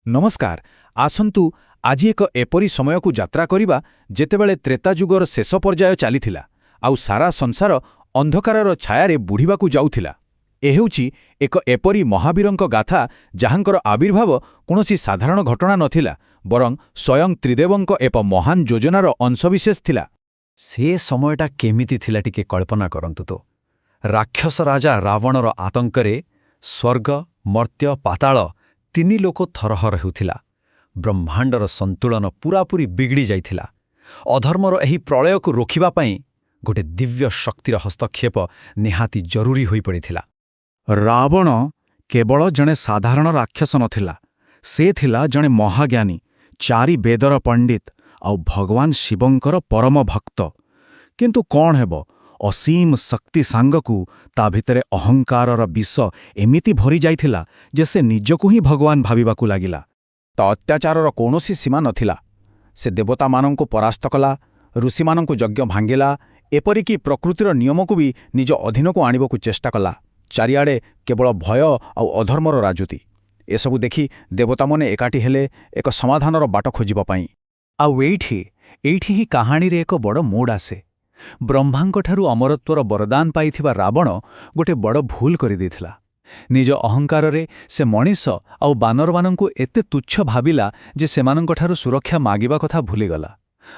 ନମସ୍କାର। ଆସନ୍ତୁ ଆଜି ଏକ ଏପରି ସମୟକୁ ଯାତ୍ରା କରିବା ଯେତେବେଳେ ତ୍ରେତାଯୁଗର ଶେଷ ପର୍ଯ୍ୟାୟ ଚାଲିଥିଲା ଆଉ ସାରା ସଂସାର ଅନ୍ଧକାରର ଛାୟାରେ ବୁଡ଼ିବାକୁ ଯାଉଥିଲା। ଏ ହେଉଛି ଏକ ଏପରି ମହାବୀରଙ୍କ ଗାଥା ଯାହାଙ୍କର ଆବିର୍ଭାବ କୌଣସି ସାଧାରଣ ଘଟଣା ନଥିଲା, ବରଂ ସ୍ୱୟଂ ତ୍ରିଦେବଙ୍କ ଏକ ମହାନ ଯୋଜନାର ଅଂଶବିଶେଷ ଥିଲା। ସେ ସମୟଟା କେମିତି ଥିଲା ଟିକେ କଳ୍ପନା କରନ୍ତୁ ତ। ରାକ୍ଷସ ରାଜା ରାବଣର ଆତଙ୍କରେ ସ୍ୱର୍ଗ, ମର୍ତ୍ତ୍ୟ, ପାତାଳ ତିନି ଲୋକ ଥରହର ହେଉଥିଲା। ବ୍ରହ୍ମାଣ୍ଡର ସନ୍ତୁଳନ ପୂରାପୂରି ବିଗିଡ଼ି ଯାଇଥିଲା। ଅଧର୍ମର ଏହି ପ୍ରଳୟକୁ ରୋକିବା ପାଇଁ ଗୋଟେ ଦିବ୍ୟ ଶକ୍ତିର ହସ୍ତକ୍ଷେପ ନିହାତି ଜରୁରୀ ହୋଇପଡ଼ିଥିଲା। ରାବଣ କେବଳ ଜଣେ ସାଧାରଣ ରାକ୍ଷସ ନଥିଲା, ସେ ଥିଲା ଜଣେ ମହାଜ୍ଞାନୀ, ଚାରି ବେଦର ପଣ୍ଡିତ ଆଉ ଭଗବାନ ଶିବଙ୍କର ପରମ ଭକ୍ତ। କିନ୍ତୁ କ'ଣ ହେବ, ଅସୀମ ଶକ୍ତି ସାଙ୍ଗକୁ ତା ଭିତରେ ଅହଙ୍କାରର ବିଷ ଏମିତି ଭରି ଯାଇଥିଲା ଯେ ସେ ନିଜକୁ ହିଁ ଭଗବାନ ଭାବିବାକୁ ଲାଗିଲା। ତ ଅତ୍ୟାଚାରର କୌଣସି ସୀମା ନଥିଲା। ସେ ଦେବତାମାନଙ୍କୁ ପରାସ୍ତ କଲା, ଋଷିମାନଙ୍କୁ ଯଜ୍ଞ ଭାଙ୍ଗିଲା, ଏପରିକି ପ୍ରକୃତିର ନିୟମକୁ ବି ନିଜ ଅଧୀନକୁ ଆଣିବାକୁ ଚେଷ୍ଟା କଲା। ଚାରିଆଡ଼େ କେବଳ ଭୟ ଆଉ ଅଧର୍ମର ରାଜୁତି। ଏସବୁ ଦେଖି ଦେବତାମାନେ ଏକାଠି ହେଲେ ଏକ ସମାଧାନର ବାଟ ଖୋଜିବା ପାଇଁ। ଆଉ ଏଇଠି ହିଁ କାହାଣୀରେ ଏକ ବଡ଼ ମୋଡ଼ ଆସେ। ବ୍ରହ୍ମାଙ୍କଠାରୁ ଅମରତ୍ୱର ବରଦାନ ପାଇଥିବା ରାବଣ ଗୋଟେ ବଡ଼ ଭୁଲ କରିଦେଇଥିଲା। ନିଜ ଅହଙ୍କାରରେ ସେ ମଣିଷ ଆଉ ବାନରମାନଙ୍କୁ ଏତେ ତୁଚ୍ଛ ଭାବିଲା ଯେ ସେମାନଙ୍କଠାରୁ ସୁରକ୍ଷା ମାଗିବା କଥା ଭୁଲିଗଲା।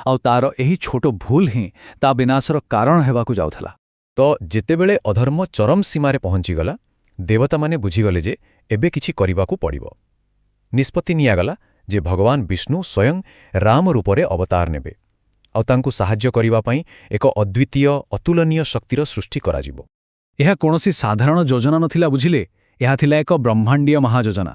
ଆଉ ତାର ଏହି ଛୋଟ ଭୁଲ ହିଁ ତା ବିନାଶର କାରଣ ହେବାକୁ ଯାଉଥିଲା। ତ ଯେତେବେଳେ ଅଧର୍ମ ଚରମ ସୀମାରେ ପହଞ୍ଚିଗଲା, ଦେବତାମାନେ ବୁଝିଗଲେ ଯେ ଏବେ କିଛି କରିବାକୁ ପଡ଼ିବ। ନିଷ୍ପତ୍ତି ନିଆଗଲା ଯେ ଭଗବାନ ବିଷ୍ଣୁ ସ୍ୱୟଂ ରାମ ରୂପରେ ଅବତାର ନେବେ ଆଉ ତାଙ୍କୁ ସାହାଯ୍ୟ କରିବା ପାଇଁ ଏକ ଅଦ୍ୱିତୀୟ ଅତୁଳନୀୟ ଶକ୍ତିର ସୃଷ୍ଟି କରାଯିବ। ଏହା କୌଣସି ସାଧାରଣ ଯୋଜନା ନଥିଲା, ବୁଝିଲେ। ଏହା ଥିଲା ଏକ ବ୍ରହ୍ମାଣ୍ଡୀୟ ମହାଯୋଜନା।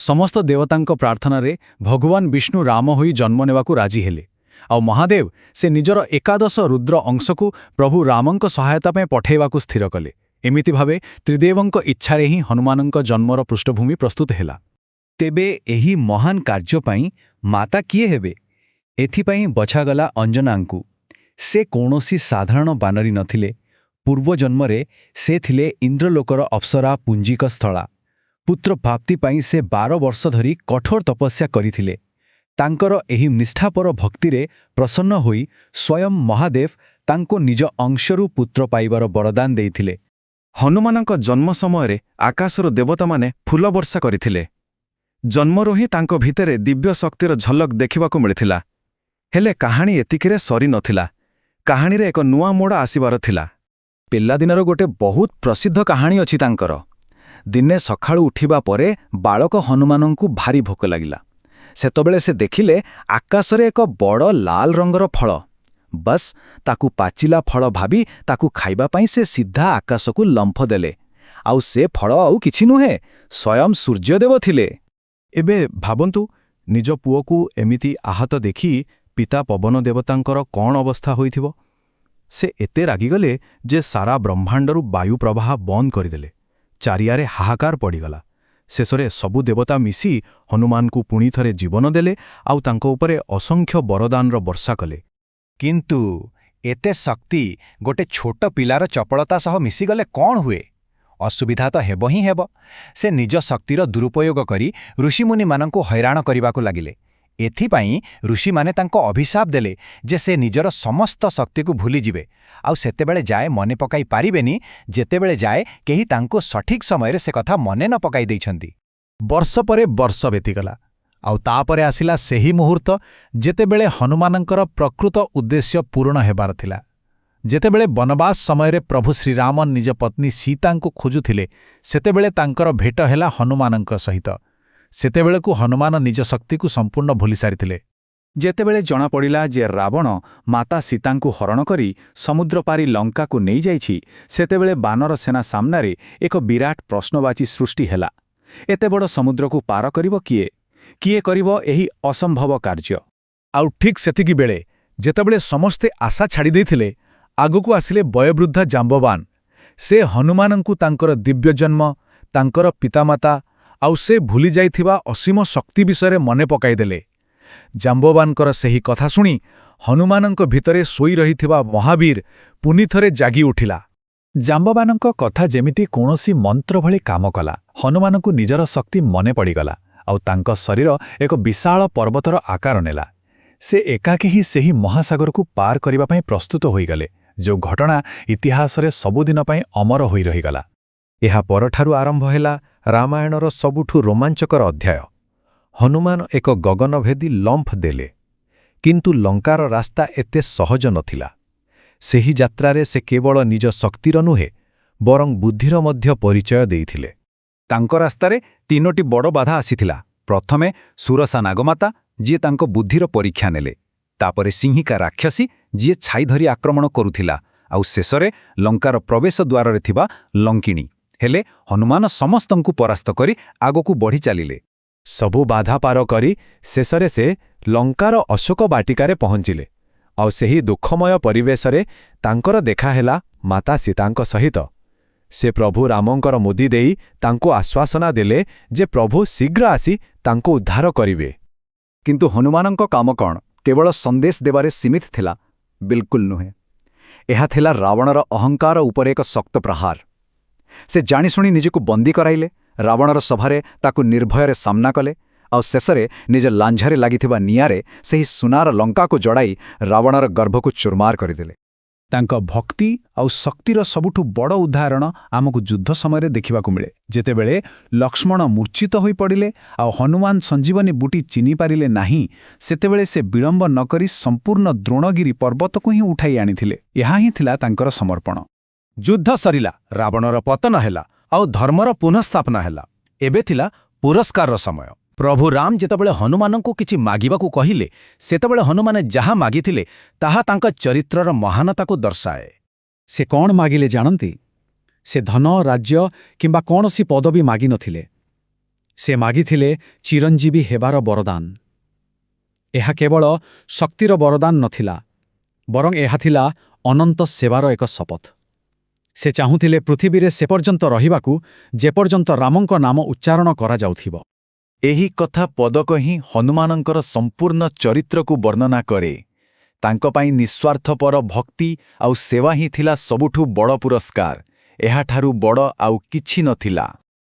ସମସ୍ତ ଦେବତାଙ୍କ ପ୍ରାର୍ଥନାରେ ଭଗବାନ ବିଷ୍ଣୁ ରାମ ହୋଇ ଜନ୍ମ ନେବାକୁ ରାଜି ହେଲେ। ଆଉ ମହାଦେବ ସେ ନିଜର ଏକାଦଶ ରୁଦ୍ର ଅଂଶକୁ ପ୍ରଭୁ ରାମଙ୍କ ସହାୟତା ପାଇଁ ପଠାଇବାକୁ ସ୍ଥିର କଲେ। ଏମିତି ଭାବେ ତ୍ରିଦେବଙ୍କ ଇଚ୍ଛାରେ ହିଁ ହନୁମାନଙ୍କ ଜନ୍ମର ପୃଷ୍ଠଭୂମି ପ୍ରସ୍ତୁତ ହେଲା। ତେବେ ଏହି ମହାନ କାର୍ଯ୍ୟ ପାଇଁ ମାତା କିଏ ହେବେ? ଏଥିପାଇଁ ବଛାଗଲା ଅଞ୍ଜନାଙ୍କୁ। ସେ କୌଣସି ସାଧାରଣ ବାନରୀ ନଥିଲେ। ପୂର୍ବଜନ୍ମରେ ସେ ଥିଲେ ଇନ୍ଦ୍ରଲୋକର ଅପ୍ସରା ପୁଞ୍ଜିକ ସ୍ଥଳା। ପୁତ୍ର ପ୍ରାପ୍ତି ପାଇଁ ସେ 12 ବର୍ଷ ଧରି କଠୋର ତପସ୍ୟା କରିଥିଲେ। ତାଙ୍କର ଏହି ନିଷ୍ଠାପର ଭକ୍ତିରେ ପ୍ରସନ୍ନ ହୋଇ ସ୍ୱୟଂ ମହାଦେବ ତାଙ୍କୁ ନିଜ ଅଂଶରୁ ପୁତ୍ର ପାଇବାର ବରଦାନ ଦେଇଥିଲେ। ହନୁମାନଙ୍କ ଜନ୍ମ ସମୟରେ ଆକାଶରୁ ଦେବତାମାନେ ଫୁଲ ବର୍ଷା କରିଥିଲେ। ଜନ୍ମରୁ ହିଁ ତାଙ୍କ ଭିତରେ ଦିବ୍ୟ ଶକ୍ତିର ଝଲକ ଦେଖିବାକୁ ମିଳିଥିଲା। ହେଲେ କାହାଣୀ ଏତିକିରେ ସରି ନଥିଲା। କାହାଣୀରେ ଏକ ନୂଆ ମୋଡ଼ ଆସିବାର ଥିଲା। ପିଲାଦିନର ଗୋଟେ ବହୁତ ପ୍ରସିଦ୍ଧ କାହାଣୀ ଅଛି ତାଙ୍କର। ଦିନେ ସକାଳୁ ଉଠିବା ପରେ ବାଳକ ହନୁମାନଙ୍କୁ ଭାରି ଭୋକ ଲାଗିଲା। ସେତେବେଳେ ସେ ଦେଖିଲେ ଆକାଶରେ ଏକ ବଡ଼ ଲାଲ ରଙ୍ଗର ଫଳ। ବସ୍ ତାକୁ ପାଚିଲା ଫଳ ଭାବି ତାକୁ ଖାଇବା ପାଇଁ ସେ ସିଧା ଆକାଶକୁ ଲମ୍ଫ ଦେଲେ। ଆଉ ସେ ଫଳ ଆଉ କିଛି ନୁହେଁ, ସ୍ୱୟଂ ସୂର୍ଯ୍ୟଦେବ ଥିଲେ। ଏବେ ଭାବନ୍ତୁ, ନିଜ ପୁଅକୁ ଏମିତି ଆହତ ଦେଖି ପିତା ପବନ ଦେବତାଙ୍କର କ'ଣ ଅବସ୍ଥା ହୋଇଥିବ। ସେ ଏତେ ରାଗିଗଲେ ଯେ ସାରା ବ୍ରହ୍ମାଣ୍ଡରୁ ବାୟୁ ପ୍ରବାହ ବନ୍ଦ କରିଦେଲେ। ଚାରିଆରେ ହାହାକାର ପଡ଼ିଗଲା। ଶେଷରେ ସବୁ ଦେବତା ମିଶି ହନୁମାନଙ୍କୁ ପୁଣି ଥରେ ଜୀବନ ଦେଲେ ଆଉ ତାଙ୍କ ଉପରେ ଅସଂଖ୍ୟ ବରଦାନର ବର୍ଷା କଲେ। କିନ୍ତୁ ଏତେ ଶକ୍ତି ଗୋଟେ ଛୋଟ ପିଲାର ଚପଳତା ସହ ମିଶିଗଲେ କ'ଣ ହୁଏ? ଅସୁବିଧା ତ ହେବ ହିଁ ହେବ। ସେ ନିଜ ଶକ୍ତିର ଦୁରୁପଯୋଗ କରି ଋଷିମୁନିମାନଙ୍କୁ ହଇରାଣ କରିବାକୁ ଲାଗିଲେ। ଏଥିପାଇଁ ଋଷିମାନେ ତାଙ୍କ ଅଭିଶାପ ଦେଲେ ଯେ ସେ ନିଜର ସମସ୍ତ ଶକ୍ତିକୁ ଭୁଲିଯିବେ ଆଉ ସେତେବେଳେ ଯାଏ ମନେ ପକାଇ ପାରିବେନି ଯେତେବେଳେ ଯାଏ କେହି ତାଙ୍କୁ ସଠିକ୍ ସମୟରେ ସେ କଥା ମନେ ନ ପକାଇ ଦେଇଛନ୍ତି। ବର୍ଷ ପରେ ବର୍ଷ ବିତିଗଲା। ଆଉ ତାପରେ ଆସିଲା ସେହି ମୁହୂର୍ତ୍ତ ଯେତେବେଳେ ହନୁମାନଙ୍କର ପ୍ରକୃତ ଉଦ୍ଦେଶ୍ୟ ପୂରଣ ହେବାର ଥିଲା। ଯେତେବେଳେ ବନବାସ ସମୟରେ ପ୍ରଭୁ ଶ୍ରୀରାମ ନିଜ ପତ୍ନୀ ସୀତାଙ୍କୁ ଖୋଜୁଥିଲେ, ସେତେବେଳେ ତାଙ୍କର ଭେଟ ହେଲା ହନୁମାନଙ୍କ ସହିତ। ସେତେବେଳକୁ ହନୁମାନ ନିଜ ଶକ୍ତିକୁ ସମ୍ପୂର୍ଣ୍ଣ ଭୁଲି ସାରିଥିଲେ। ଯେତେବେଳେ ଜଣାପଡ଼ିଲା ଯେ ରାବଣ ମାତା ସୀତାଙ୍କୁ ହରଣ କରି ସମୁଦ୍ର ପାରି ଲଙ୍କାକୁ ନେଇଯାଇଛି, ସେତେବେଳେ ବାନର ସେନା ସାମ୍ନାରେ ଏକ ବିରାଟ ପ୍ରଶ୍ନବାଚୀ ସୃଷ୍ଟି ହେଲା। ଏତେ ବଡ଼ ସମୁଦ୍ରକୁ ପାର କରିବ କିଏ? କିଏ କରିବ ଏହି ଅସମ୍ଭବ କାର୍ଯ୍ୟ? ଆଉ ଠିକ୍ ସେତିକି ବେଳେ ଯେତେବେଳେ ସମସ୍ତେ ଆଶା ଛାଡ଼ି ଦେଇଥିଲେ, ଆଗକୁ ଆସିଲେ ବୟୋବୃଦ୍ଧା ଜାମ୍ବବାନ। ସେ ହନୁମାନଙ୍କୁ ତାଙ୍କର ଦିବ୍ୟଜନ୍ମ, ତାଙ୍କର ପିତାମାତା ଆଉ ସେ ଭୁଲି ଯାଇଥିବା ଅସୀମ ଶକ୍ତି ବିଷୟରେ ମନେ ପକାଇଦେଲେ। ଜାମ୍ବବାନଙ୍କର ସେହି କଥା ଶୁଣି ହନୁମାନଙ୍କ ଭିତରେ ଶୋଇ ରହିଥିବା ମହାବୀର ପୁଣି ଥରେ ଜାଗି ଉଠିଲା। ଜାମ୍ବବାନଙ୍କ କଥା ଯେମିତି କୌଣସି ମନ୍ତ୍ର ଭଳି କାମ କଲା। ହନୁମାନଙ୍କୁ ନିଜର ଶକ୍ତି ମନେ ପଡ଼ିଗଲା ଆଉ ତାଙ୍କ ଶରୀର ଏକ ବିଶାଳ ପର୍ବତର ଆକାର ନେଲା। ସେ ଏକାକୀ ହିଁ ସେହି ମହାସାଗରକୁ ପାର କରିବା ପାଇଁ ପ୍ରସ୍ତୁତ ହୋଇଗଲେ, ଯେଉଁ ଘଟଣା ଇତିହାସରେ ସବୁଦିନ ପାଇଁ ଅମର ହୋଇ ରହିଗଲା। ଏହା ପରଠାରୁ ଆରମ୍ଭ ହେଲା ରାମାୟଣର ସବୁଠୁ ରୋମାଞ୍ଚକର ଅଧ୍ୟାୟ। ହନୁମାନ ଏକ ଗଗନଭେଦୀ ଲମ୍ଫ ଦେଲେ, କିନ୍ତୁ ଲଙ୍କାର ରାସ୍ତା ଏତେ ସହଜ ନଥିଲା। ସେହି ଯାତ୍ରାରେ ସେ କେବଳ ନିଜ ଶକ୍ତିର ନୁହେଁ, ବରଂ ବୁଦ୍ଧିର ମଧ୍ୟ ପରିଚୟ ଦେଇଥିଲେ। ତାଙ୍କ ରାସ୍ତାରେ 3ଟି ବଡ଼ ବାଧା ଆସିଥିଲା। ପ୍ରଥମେ ସୁରସା ନାଗମାତା, ଯିଏ ତାଙ୍କ ବୁଦ୍ଧିର ପରୀକ୍ଷା ନେଲେ। ତାପରେ ସିଂହିକା ରାକ୍ଷସୀ, ଯିଏ ଛାଇ ଧରି ଆକ୍ରମଣ କରୁଥିଲା। ଆଉ ଶେଷରେ ଲଙ୍କାର ପ୍ରବେଶ ଦ୍ୱାରରେ ଥିବା ଲଙ୍କିଣୀ। ହେଲେ ହନୁମାନ ସମସ୍ତଙ୍କୁ ପରାସ୍ତ କରି ଆଗକୁ ବଢ଼ି ଚାଲିଲେ। ସବୁ ବାଧା ପାର କରି ଶେଷରେ ସେ ଲଙ୍କାର ଅଶୋକ ବାଟିକାରେ ପହଞ୍ଚିଲେ। ଆଉ ସେହି ଦୁଃଖମୟ ପରିବେଶରେ ତାଙ୍କର ଦେଖାହେଲା ମାତା ସୀତାଙ୍କ ସହିତ। ସେ ପ୍ରଭୁ ରାମଙ୍କର ମୁଦି ଦେଇ ତାଙ୍କୁ ଆଶ୍ୱାସନା ଦେଲେ ଯେ ପ୍ରଭୁ ଶୀଘ୍ର ଆସି ତାଙ୍କୁ ଉଦ୍ଧାର କରିବେ। କିନ୍ତୁ ହନୁମାନଙ୍କ କାମ କ'ଣ କେବଳ ସନ୍ଦେଶ ଦେବାରେ ସୀମିତ ଥିଲା? ବିଲକୁଲ ନୁହେଁ। ଏହା ଥିଲା ରାବଣର ଅହଙ୍କାର ଉପରେ ଏକ ଶକ୍ତ ପ୍ରହାର। ସେ ଜାଣିଶୁଣି ନିଜକୁ ବନ୍ଦୀ କରାଇଲେ, ରାବଣର ସଭାରେ ତାକୁ ନିର୍ଭୟରେ ସାମ୍ନା କଲେ, ଆଉ ଶେଷରେ ନିଜ ଲାଞ୍ଝରେ ଲାଗିଥିବା ନିଆଁରେ ସେହି ସୁନାର ଲଙ୍କାକୁ ଜଡ଼ାଇ ରାବଣର ଗର୍ଭକୁ ଚୁରମାର କରିଦେଲେ। ତାଙ୍କ ଭକ୍ତି ଆଉ ଶକ୍ତିର ସବୁଠୁ ବଡ଼ ଉଦାହରଣ ଆମକୁ ଯୁଦ୍ଧ ସମୟରେ ଦେଖିବାକୁ ମିଳେ। ଯେତେବେଳେ ଲକ୍ଷ୍ମଣ ମୂର୍ଚ୍ଛିତ ହୋଇପଡ଼ିଲେ ଆଉ ହନୁମାନ ସଞ୍ଜୀବନୀ ବୁଟି ଚିହ୍ନି ପାରିଲେ ନାହିଁ, ସେତେବେଳେ ସେ ବିଳମ୍ବ ନ କରି ସମ୍ପୂର୍ଣ୍ଣ ଦ୍ରୋଣଗିରି ପର୍ବତକୁ ହିଁ ଉଠାଇ ଆଣିଥିଲେ। ଏହା ହିଁ ଥିଲା ତାଙ୍କର ସମର୍ପଣ। ଯୁଦ୍ଧ ସରିଲା, ରାବଣର ପତନ ହେଲା, ଆଉ ଧର୍ମର ପୁନଃସ୍ଥାପନା ହେଲା। ଏବେ ଥିଲା ପୁରସ୍କାରର ସମୟ। ପ୍ରଭୁ ରାମ ଯେତେବେଳେ ହନୁମାନଙ୍କୁ କିଛି ମାଗିବାକୁ କହିଲେ, ସେତେବେଳେ ହନୁମାନେ ଯାହା ମାଗିଥିଲେ ତାହା ତାଙ୍କ ଚରିତ୍ରର ମହାନତାକୁ ଦର୍ଶାଏ। ସେ କ'ଣ ମାଗିଲେ ଜାଣନ୍ତି? ସେ ଧନ, ରାଜ୍ୟ କିମ୍ବା କୌଣସି ପଦବୀ ମାଗିନଥିଲେ। ସେ ମାଗିଥିଲେ ଚିରଞ୍ଜୀବୀ ହେବାର ବରଦାନ। ଏହା କେବଳ ଶକ୍ତିର ବରଦାନ ନଥିଲା, ବରଂ ଏହା ଥିଲା ଅନନ୍ତ ସେବାର ଏକ ଶପଥ। ସେ ଚାହୁଁଥିଲେ ପୃଥିବୀରେ ସେପର୍ଯ୍ୟନ୍ତ ରହିବାକୁ ଯେପର୍ଯ୍ୟନ୍ତ ରାମଙ୍କ ନାମ ଉଚ୍ଚାରଣ କରାଯାଉଥିବ। ଏହି କଥା ପଦକ ହିଁ ହନୁମାନଙ୍କର ସମ୍ପୂର୍ଣ୍ଣ ଚରିତ୍ରକୁ ବର୍ଣ୍ଣନା କରେ। ତାଙ୍କ ପାଇଁ ନିଃସ୍ୱାର୍ଥପର ଭକ୍ତି ଆଉ ସେବା ହିଁ ଥିଲା ସବୁଠୁ ବଡ଼ ପୁରସ୍କାର। ଏହାଠାରୁ ବଡ଼ ଆଉ କିଛି ନଥିଲା।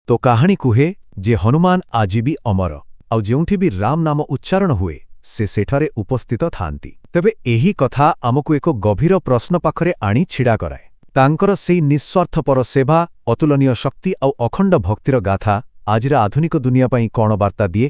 ତ କାହାଣୀ କୁହେ ଯେ ହନୁମାନ ଆଜି ବି ଅମର, ଆଉ ଯେଉଁଠି ବି ରାମ ନାମ ଉଚ୍ଚାରଣ ହୁଏ ସେ ସେଠାରେ ଉପସ୍ଥିତ ଥାଆନ୍ତି। ତେବେ ଏହି କଥା ଆମକୁ ଏକ ଗଭୀର ପ୍ରଶ୍ନ ପାଖରେ ଆଣି ଛିଡ଼ା କରାଏ। ତାଙ୍କର ସେହି ନିଃସ୍ୱାର୍ଥପର ସେବା, ଅତୁଳନୀୟ ଶକ୍ତି ଆଉ ଅଖଣ୍ଡ ଭକ୍ତିର ଗାଥା ଆଜିର ଆଧୁନିକ ଦୁନିଆ ପାଇଁ କ'ଣ ବାର୍ତ୍ତା ଦିଏ?